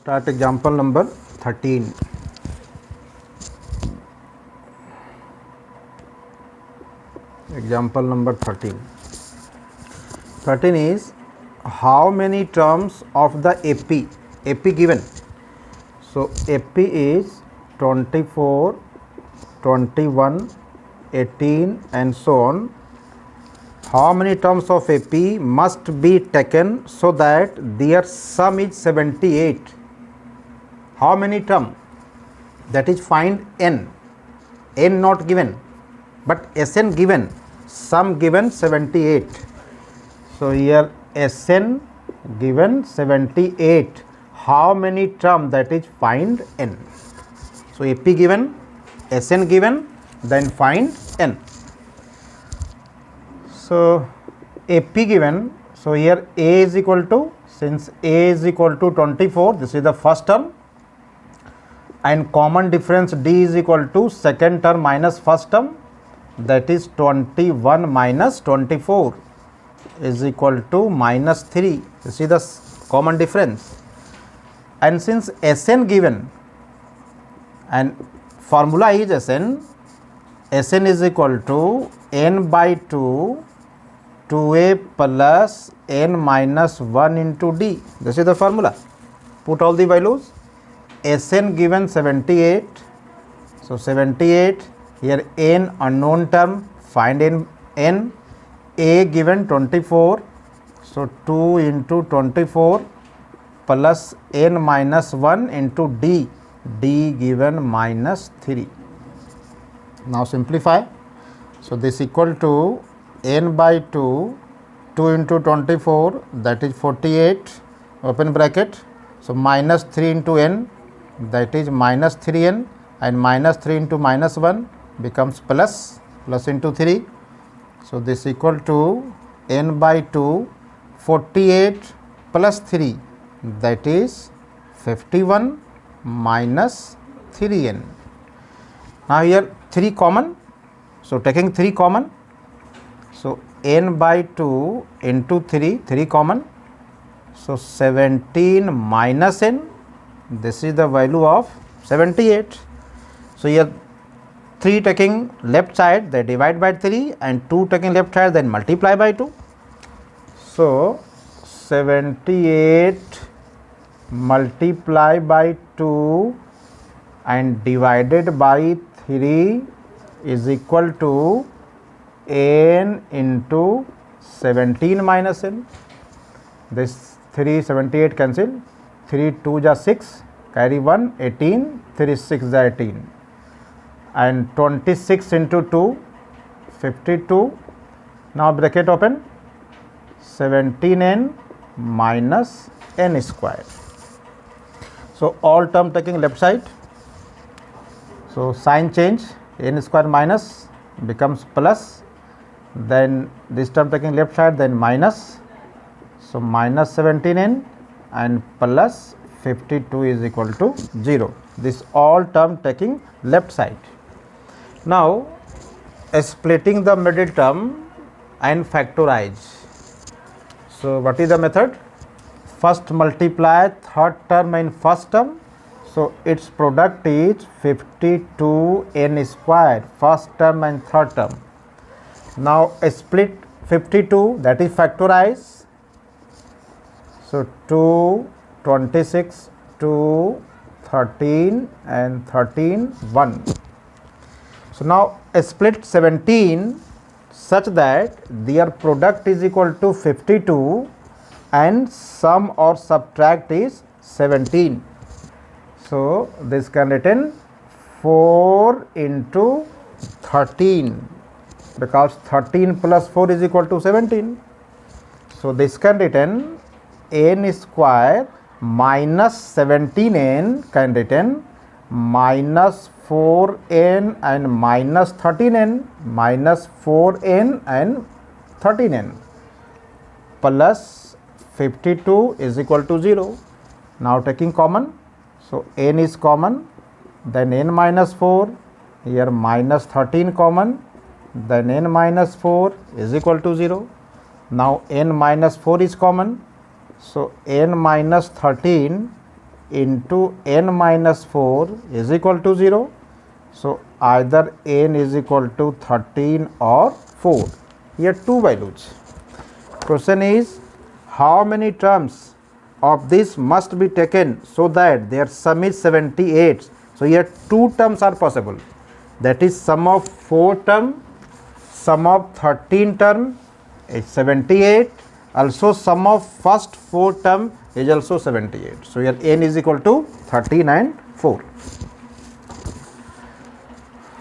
Start example number 13. Example number 13. 13 is how many terms of the AP given. So AP is 24, 21, 18 and so on. How many terms of AP must be taken so that their sum is 78? How many term? That is find n. N not given, but Sn given. Sum given 78. So here Sn given 78. How many term? That is find n. So AP given, Sn given, then find n. So AP given. So here A is equal to, since A is equal to 24, this is the first term, and common difference D is equal to second term minus first term, that is 21 minus 24 is equal to minus 3. This is the common difference. And since Sn given and formula is Sn is equal to n by 2 2a plus n minus 1 into d. This is the formula. Put all the values. Sn given 78. So 78. Here n unknown term. Find n. A given 24. So 2 into 24 plus n minus 1 into d. D given minus 3. Now simplify. So this equal to n by 2, 2 into 24, that is 48, open bracket. So minus 3 into n, that is minus 3n, and minus 3 into minus 1 becomes plus into 3. So this equal to n by 2, 48 plus 3, that is 51 minus 3n. Now here 3 common. So taking 3 common. So n by 2 into 3 common. So 17 minus n, this is the value of 78. So here 3 taking left side, they divide by 3, and 2 taking left side, then multiply by 2. So 78 multiply by 2 and divided by 3 is equal to n into 17 minus n. This 3 78 cancel. 3 2 ja 6, carry 1, 18, 3 6 ja 18, and 26 into 2, 52. Now bracket open. 17n minus n square. So all term taking left side. So sign change, n square minus becomes plus, then this term taking left side, then minus. So minus 17n and plus 52 is equal to 0. This all term taking left side. Now splitting the middle term and factorize. So what is the method? First multiply third term and first term. So its product is 52n square, first term and third term. Now split 52, that is factorize. So 2, 26, 2, 13 and 13, 1. So now split 17 such that their product is equal to 52 and sum or subtract is 17. So this can written 4 into 13, because 13 plus 4 is equal to 17. So this can written n square minus 17n can written minus 4n and minus 13n, minus 4n and 13n plus 52 is equal to 0. Now taking common. So n is common, then n minus 4, here minus 13 common, then n minus 4 is equal to 0. Now n minus 4 is common. So n minus 13 into n minus 4 is equal to 0. So either n is equal to 13 or 4. Here two values. Question is, how many terms of this must be taken so that their sum is 78? So here two terms are possible, that is sum of 4 term, sum of 13 term is 78, also sum of first 4 term is also 78. So here n is equal to 13 and 4.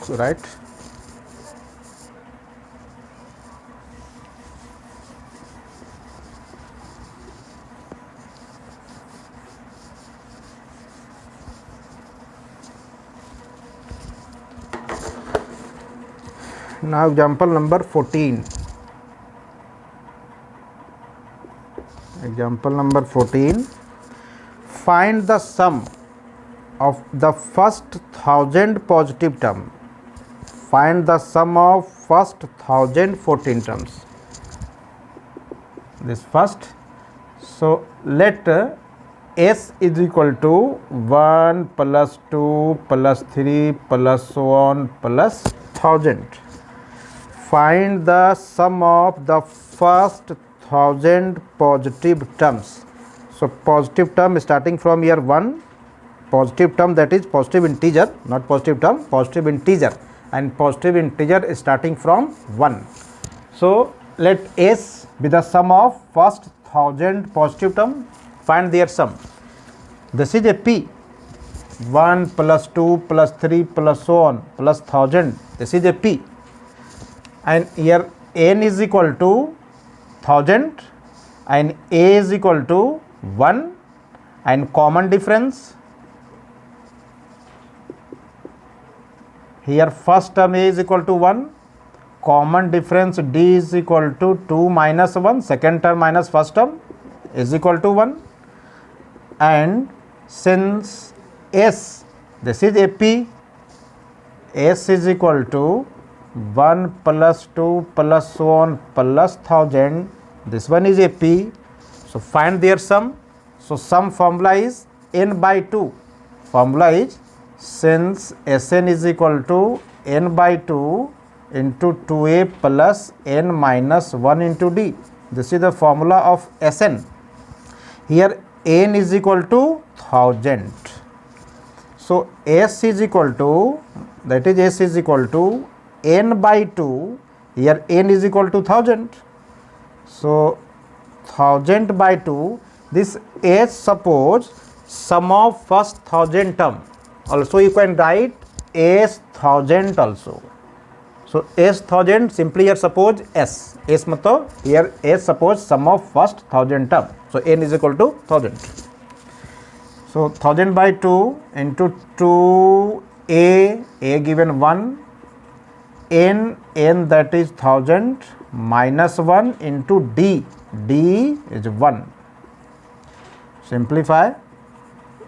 So right. Now example number 14. Example number 14. Find the sum of the first 1000 positive term. Find the sum of first 1014 terms. This first. So let S is equal to 1 plus 2 plus 3 plus so on plus 1000. Find the sum of the first 1000 positive terms. So positive term starting from here 1, positive term, that is positive integer, not positive term, positive integer, and positive integer starting from 1. So let S be the sum of first 1000 positive term. Find their sum. This is a P. 1 plus 2 plus 3 plus so on plus 1000. This is a P. And here n is equal to 1000 and a is equal to 1, and common difference here first term a is equal to 1, common difference d is equal to 2 minus 1, second term minus first term is equal to 1, and since S, this is AP, S is equal to 1 plus 2 plus so on plus 1000, this one is AP. So find their sum. So sum formula is n by 2. Formula is, since Sn is equal to n by 2 into 2a plus n minus 1 into d. This is the formula of Sn. Here n is equal to 1000. So S is equal to, that is S is equal to n by 2, here n is equal to 1000. So 1000 by 2, this S suppose sum of first 1000 term. Also you can write S 1000 also. So S 1000 simply here suppose S. S matlab here S suppose sum of first 1000 term. So n is equal to 1000. So 1000 by 2 into 2a, a given 1, n that is 1000 minus 1 into d, d is 1. Simplify.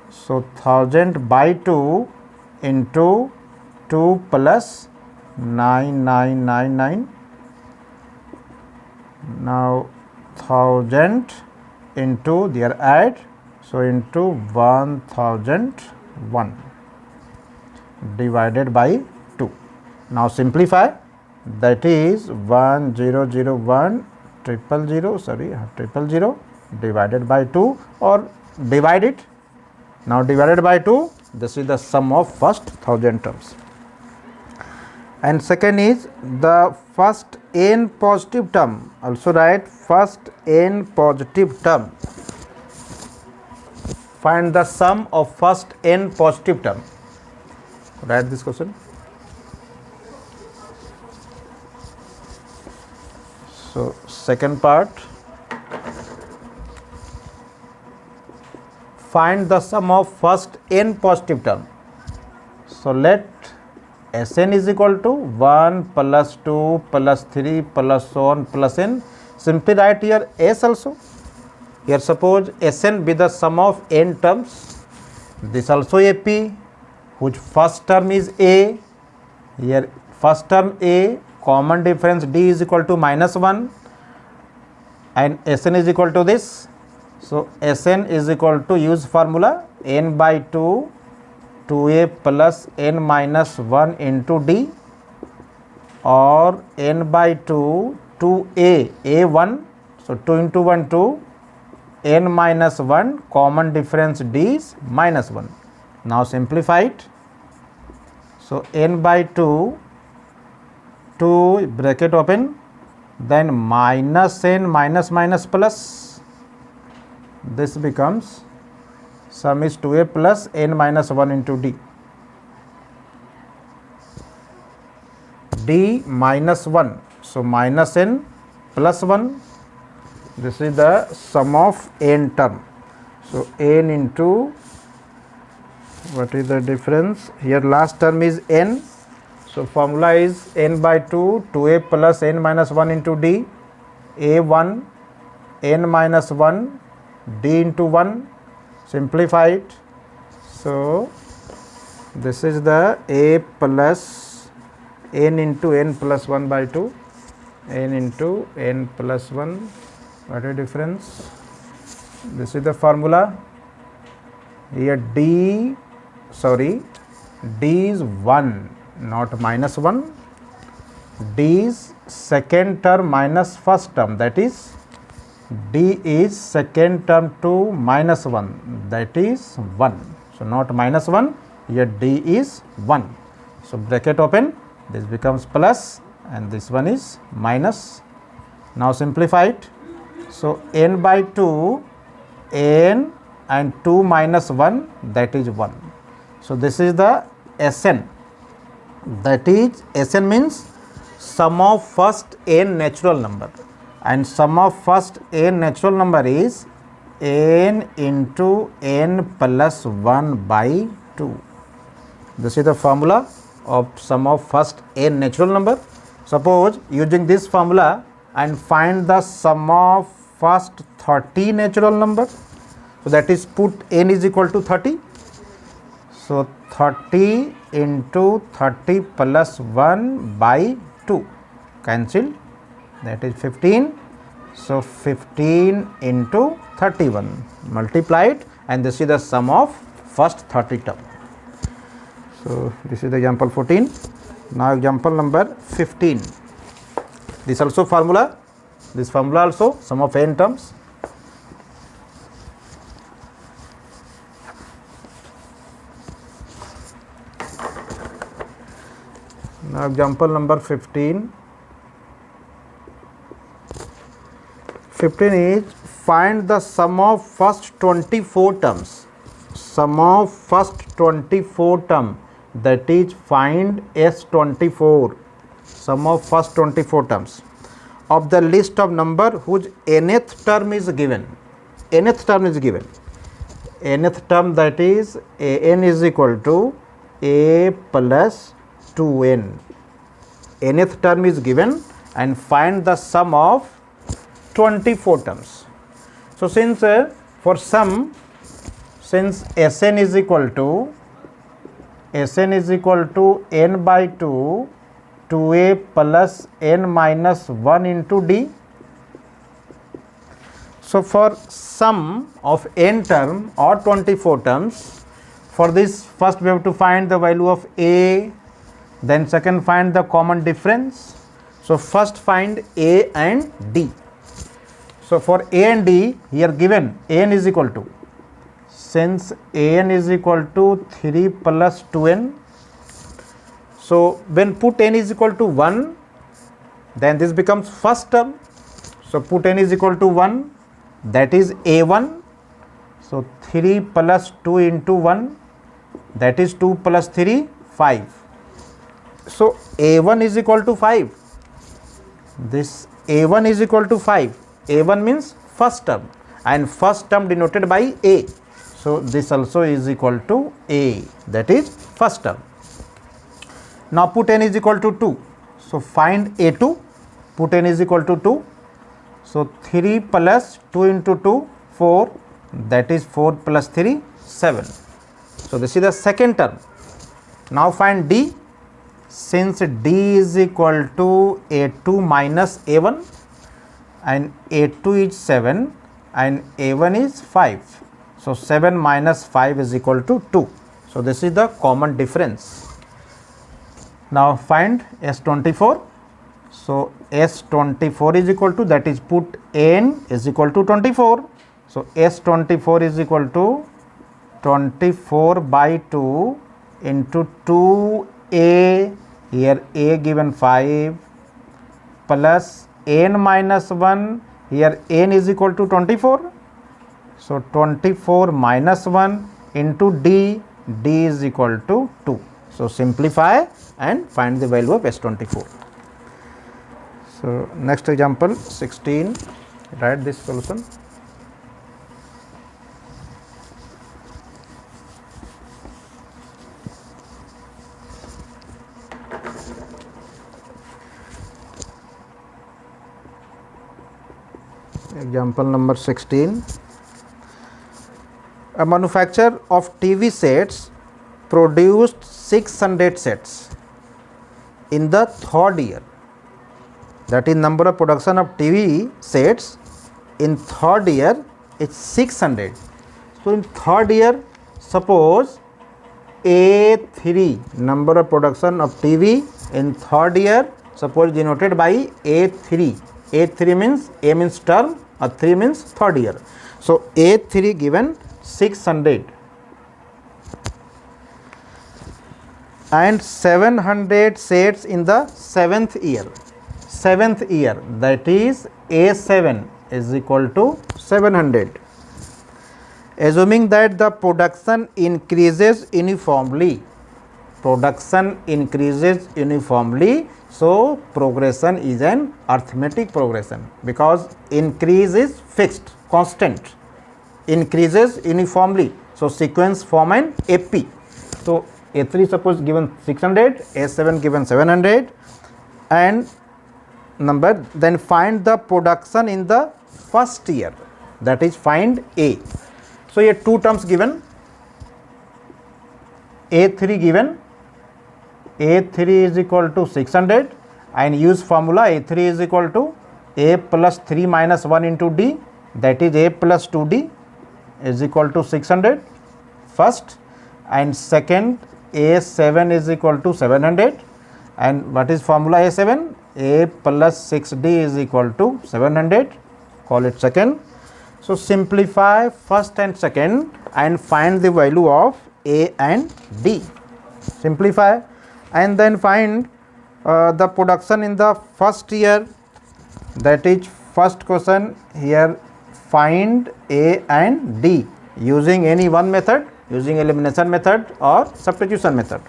So 1000 by 2 into 2 plus 9999. Now 1000 into their add, so into 1001 divided by 2. Now simplify, that is 1001 000 divided by 2, or divide it. Now divided by 2, this is the sum of first 1000 terms. And second is the first n positive term. Also write first n positive term. Find the sum of first n positive term. Write this question. So second part, find the sum of first n positive term. So let Sn is equal to 1 plus 2 plus 3 plus so on plus n. Simply write here S also. Here suppose Sn be the sum of n terms. This also AP, whose first term is A. Here first term A, common difference d is equal to minus 1, and Sn is equal to this. So Sn is equal to, use formula n by 2 2a plus n minus 1 into d, or n by 2 2a a1, so 2 into 1 2, n minus 1, common difference d is minus 1. Now simplify it. So n by 2 2 bracket open, then minus n minus minus plus, this becomes sum is 2a plus n minus 1 into d. D minus 1, so minus n plus 1, this is the sum of n term. So n into, what is the difference here, last term is n, so formula is n by 2 2a plus n minus 1 into d, a1 n minus 1 d into 1, simplify it. So this is the a plus n into n plus 1 by 2, n into n plus 1, what is the difference, this is the formula. Here d is 1, not minus 1, d is second term minus first term, that is d is second term to minus 1, that is 1, so not minus 1, here d is 1, so bracket open, this becomes plus and this one is minus. Now simplify it. So n by 2 n and 2 minus 1, that is 1. So this is the Sn, that is Sn means sum of first n natural number, and sum of first n natural number is n into n plus 1 by 2. This is the formula of sum of first n natural number. Suppose using this formula and find the sum of first 30 natural number, so that is put n is equal to 30. So 30 into 30 plus 1 by 2 cancel, that is 15. So 15 into 31 multiplied, and this is the sum of first 30 term. So this is the example 14. Now example number 15. This also formula, this formula also sum of n terms. Now example number 15. 15 is find the sum of first 24 terms. Sum of first 24 term, that is find S24, sum of first 24 terms of the list of number whose nth term is given. Nth term is given. Nth term, that is an is equal to a plus 2n. Nth term is given and find the sum of 24 terms. So since for sum, since Sn is equal to n by 2 2a plus n minus 1 into d. So for sum of n term or 24 terms, for this first we have to find the value of a, then second find the common difference. So first find a and d. So for a and d, here given n is equal to, since an is equal to 3 plus 2n, so when put n is equal to 1, then this becomes first term. So put n is equal to 1, that is a1. So 3 plus 2 into 1, that is 2 plus 3, 5. So a1 is equal to 5. This a1 is equal to 5. a1 means first term, and first term denoted by a. So this also is equal to a, that is first term. Now put n is equal to 2. So find a2. Put n is equal to 2. So 3 plus 2 into 2, 4, that is 4 plus 3, 7. So this is the second term. Now find d. Since d is equal to a2 minus a1, and a2 is 7 and a1 is 5. So 7 minus 5 is equal to 2. So this is the common difference. Now find S24. So S24 is equal to, that is put n is equal to 24. So S24 is equal to 24 by 2 into 2a, here a given 5, plus n minus 1, here n is equal to 24. So 24 minus 1 into d, d is equal to 2. So simplify and find the value of S24. So next example 16, write this solution. Example number 16. A manufacturer of TV sets produced 600 sets in the third year. That is, number of production of TV sets in third year is 600. So in third year, suppose A3, number of production of TV in third year, suppose denoted by A3. A3 means, A means term or 3 means third year. So A3 given 600 and 700 sets in the seventh year. Seventh year, that is A7 is equal to 700. Assuming that the production increases uniformly. Production increases uniformly. So progression is an arithmetic progression, because increase is fixed, constant, increases uniformly. So sequence form an AP. So A3 suppose given 600, A7 given 700, and number, then find the production in the first year, that is find A. So here two terms given, A3 given, A3 is equal to 600, and use formula A3 is equal to A plus 3 minus 1 into D, that is A plus 2D is equal to 600 first, and second A7 is equal to 700, and what is formula A7? A plus 6D is equal to 700, call it second. So simplify first and second and find the value of A and D. Simplify and then find the production in the first year, that is first question here, find A and D using any one method, using elimination method or substitution method.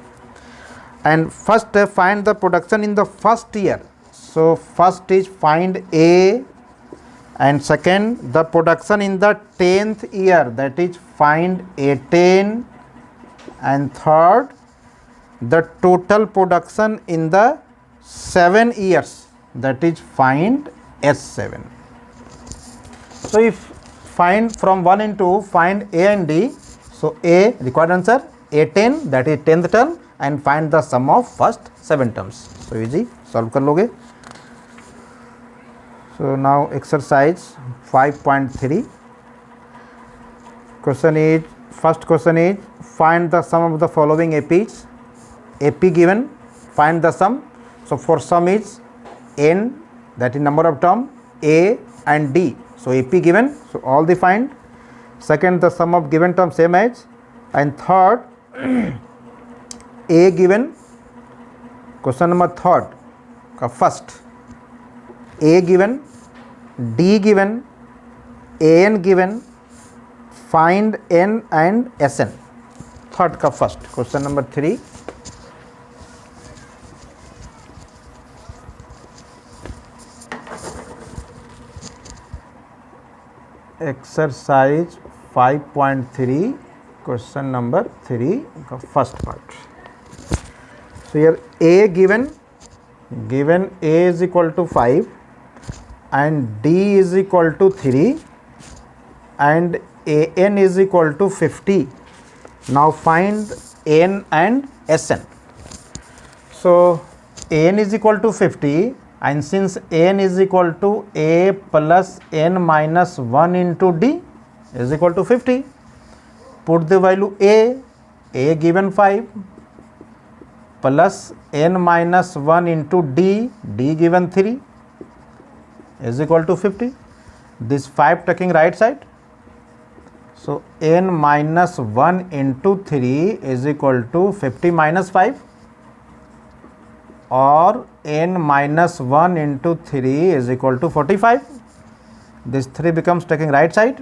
And first find the production in the first year. So first is find A, and second the production in the 10th year, that is find A10, and third the total production in the 7 years, that is find S7. So if find from 1 and 2, find A and D. So A required answer A10, that is 10th term, and find the sum of first 7 terms. So easy, solve कर लोगे. So now exercise 5.3. Question is, first question is find the sum of the following APs. AP given, find the sum. So for sum is n, that is number of term, A and D. So AP given, so all the find. Second, the sum of given term same as, and third A given, question number third का first, A given, D given, AN given, find N and SN, third का first. Question number 3. Exercise 5.3, question number 3 का first part. So here A given A is equal to 5 and D is equal to 3 and AN is equal to 50. Now find N and SN. So AN is equal to 50, and since N is equal to A plus N minus 1 into D is equal to 50. put the value a given 5 plus n minus 1 into d given 3 is equal to 50. This 5 taking right side. So n minus 1 into 3 is equal to 50 minus 5, or n minus 1 into 3 is equal to 45. This 3 becomes taking right side.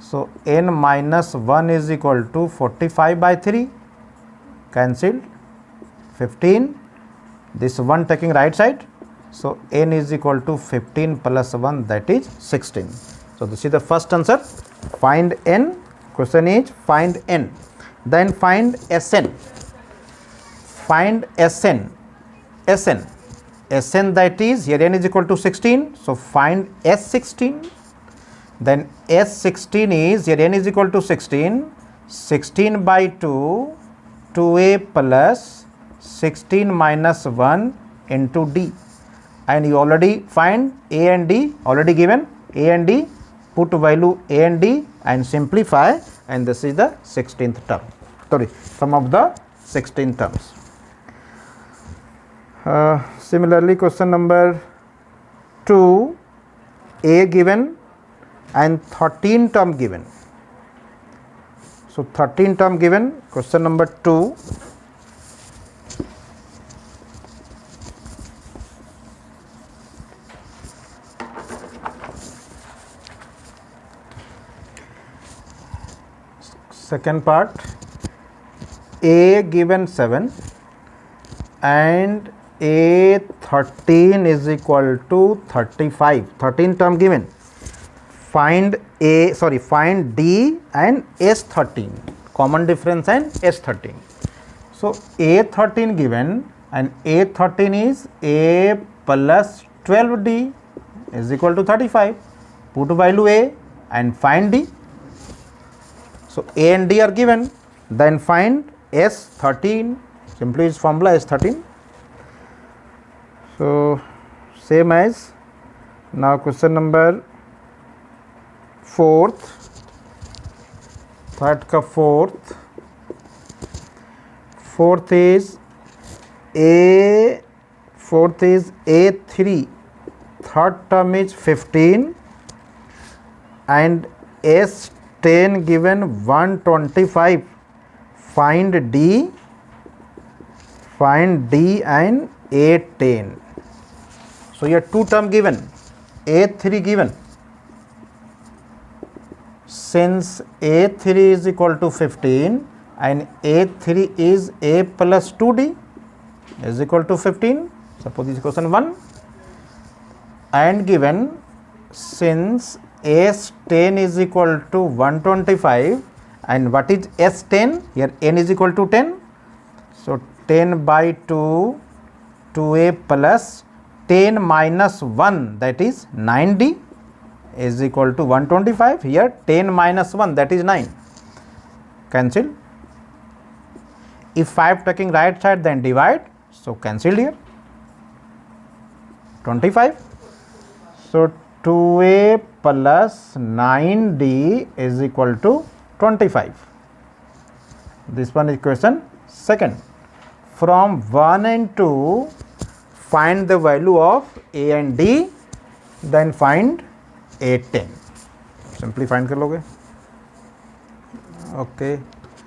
So n minus 1 is equal to 45 by 3, cancelled, 15. This 1 taking right side. So n is equal to 15 plus 1, that is 16. So this is the first answer. Find n. Question is find n. Then find Sn. Find Sn. Sn, that is, here n is equal to 16. So find S16. Then S16 is, here n is equal to 16. 16 by 2, 2a plus 16 minus 1 into d. And you already find a and d, already given a and d, put value a and d and simplify, and this is the 16th term. Sorry, sum of the 16 terms. Similarly, question number 2, a given and 13 term given. So 13 term given, question number 2. Second part, a given 7 and a 13 is equal to 35. 13 term given. Find find d and S13, common difference and S13. So a13 given, and a13 is a plus 12d is equal to 35. Put value a and find d. So a and d are given, then find S13. Simply use formula S13. So same as now question number 4th, third ka 4th. 4th is a3, third term is 15 and S10 given 125. Find d and a10. So here 2 term given, a3 given. Since a3 is equal to 15 and a3 is a plus 2d is equal to 15, suppose this is question 1, and given since S10 is equal to 125, and what is S10? Here n is equal to 10. So 10 by 2, 2a plus 10 minus 1, that is 9d is equal to 125. Here 10 minus 1, that is 9. Cancel. If 5 taking right side, then divide. So cancel here. 25. So 2a plus 9d is equal to 25. This one is question second. From 1 and 2, find the value of a and d, then find a10. Simply find कर लोगे. Okay.